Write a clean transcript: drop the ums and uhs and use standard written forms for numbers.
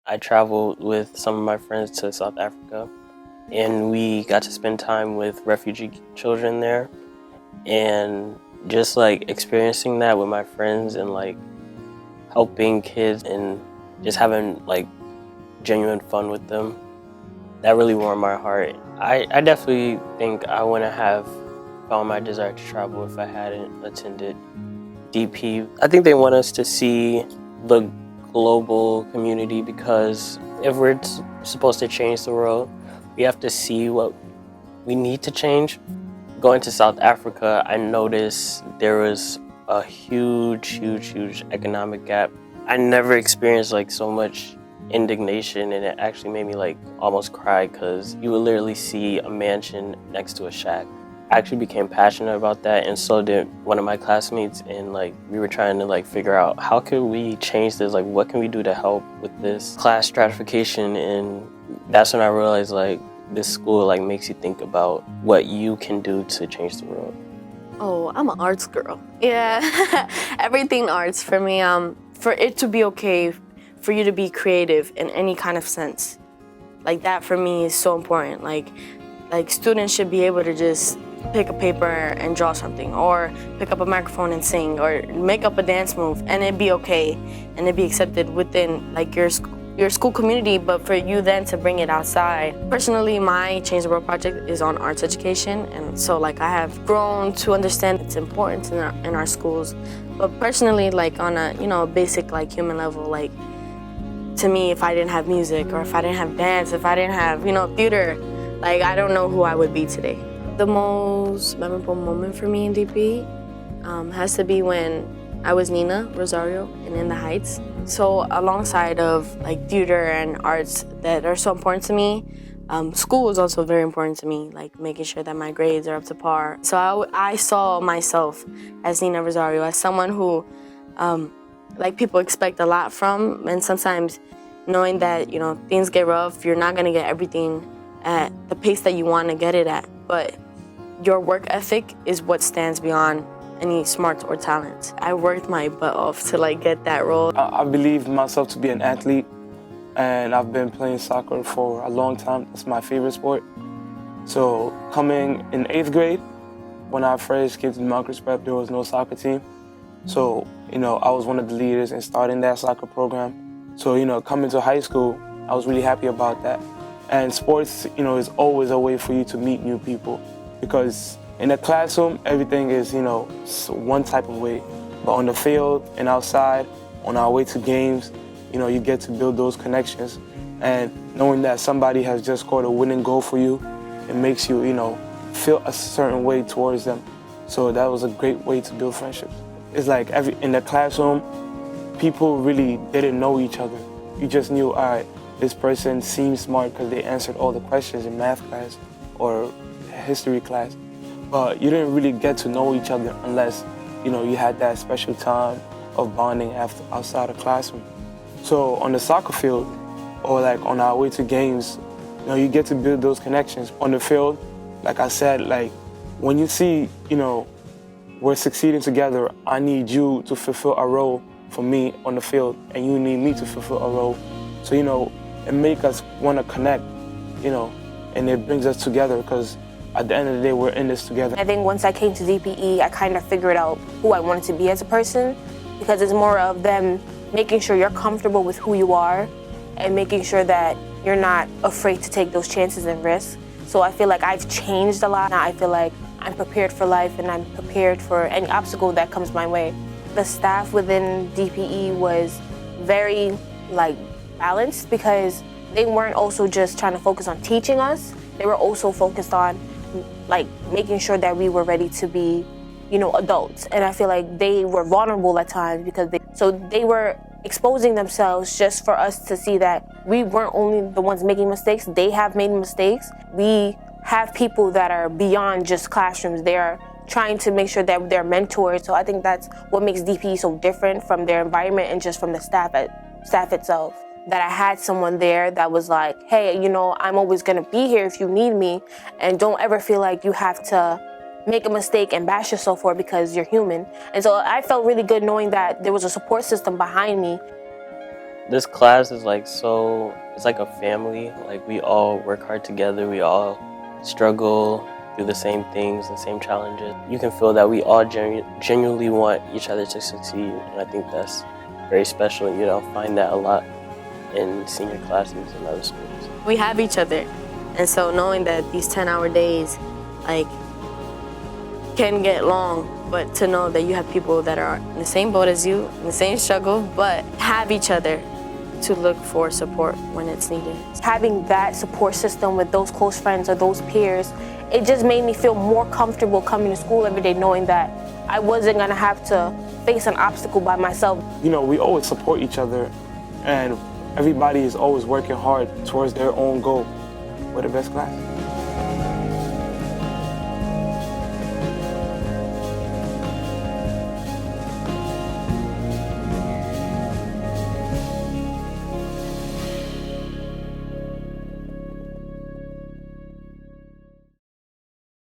I traveled with some of my friends to South Africa, and we got to spend time with refugee children there, and just like experiencing that with my friends and like helping kids and just having like genuine fun with them. That really warmed my heart. I definitely think I wouldn't have found my desire to travel if I hadn't attended DP. I think they want us to see the global community because if we're supposed to change the world, we have to see what we need to change. Going to South Africa, I noticed there was a huge economic gap. I never experienced like so much indignation, and it actually made me like almost cry because you would literally see a mansion next to a shack. I actually became passionate about that, and so did one of my classmates, and like we were trying to like figure out how could we change this, like what can we do to help with this class stratification. And that's when I realized like this school like makes you think about what you can do to change the world. Oh, I'm an arts girl. Yeah, everything arts for me. For it to be okay, for you to be creative in any kind of sense, like that for me is so important. Like students should be able to just pick a paper and draw something, or pick up a microphone and sing, or make up a dance move, and it'd be okay, and it'd be accepted within like your school community, but for you then to bring it outside. Personally, my Change the World project is on arts education, and so like I have grown to understand its importance in our schools. But personally, like on a basic like human level, like to me, if I didn't have music, or if I didn't have dance, if I didn't have theater, like I don't know who I would be today. The most memorable moment for me in DP has to be when I was Nina Rosario in the Heights. So alongside of like theater and arts that are so important to me, school is also very important to me, like making sure that my grades are up to par. So I saw myself as Nina Rosario, as someone who like people expect a lot from, and sometimes knowing that things get rough, you're not gonna get everything at the pace that you want to get it at, but your work ethic is what stands beyond any smarts or talents. I worked my butt off to like get that role. I believe myself to be an athlete, and I've been playing soccer for a long time. It's my favorite sport. So coming in 8th grade, when I first came to Democracy Prep, there was no soccer team. So, I was one of the leaders in starting that soccer program. So, coming to high school, I was really happy about that. And sports, is always a way for you to meet new people, because in the classroom, everything is, one type of way. But on the field and outside, on our way to games, you get to build those connections. And knowing that somebody has just scored a winning goal for you, it makes you, feel a certain way towards them. So that was a great way to build friendships. It's like in the classroom, people really didn't know each other. You just knew, all right, this person seems smart because they answered all the questions in math class or history class. But you didn't really get to know each other unless, you had that special time of bonding outside the classroom. So on the soccer field, or like on our way to games, you get to build those connections. On the field, like I said, like when you see, we're succeeding together, I need you to fulfill a role for me on the field, and you need me to fulfill a role. So, it makes us want to connect, and it brings us together, because at the end of the day, we're in this together. I think once I came to DPE, I kind of figured out who I wanted to be as a person, because it's more of them making sure you're comfortable with who you are and making sure that you're not afraid to take those chances and risks. So I feel like I've changed a lot. Now I feel like I'm prepared for life, and I'm prepared for any obstacle that comes my way. The staff within DPE was very balanced, because they weren't also just trying to focus on teaching us. They were also focused on making sure that we were ready to be, adults. And I feel like they were vulnerable at times, because they were exposing themselves just for us to see that we weren't only the ones making mistakes. They have made mistakes. We have people that are beyond just classrooms. They are trying to make sure that they're mentors. So I think that's what makes DPE so different from their environment and just from the staff itself. That I had someone there that was like, hey, I'm always gonna be here if you need me, and don't ever feel like you have to make a mistake and bash yourself for it because you're human. And so I felt really good knowing that there was a support system behind me. This class is like it's like a family. Like we all work hard together. We all struggle through the same things, the same challenges. You can feel that we all genuinely want each other to succeed. And I think that's very special. You don't find that a lot in senior classes in other schools. We have each other. And so knowing that these 10-hour days, like, can get long, but to know that you have people that are in the same boat as you, in the same struggle, but have each other to look for support when it's needed. Having that support system with those close friends or those peers, it just made me feel more comfortable coming to school every day knowing that I wasn't gonna have to face an obstacle by myself. You know, we always support each other, and everybody is always working hard towards their own goal. We're the best class.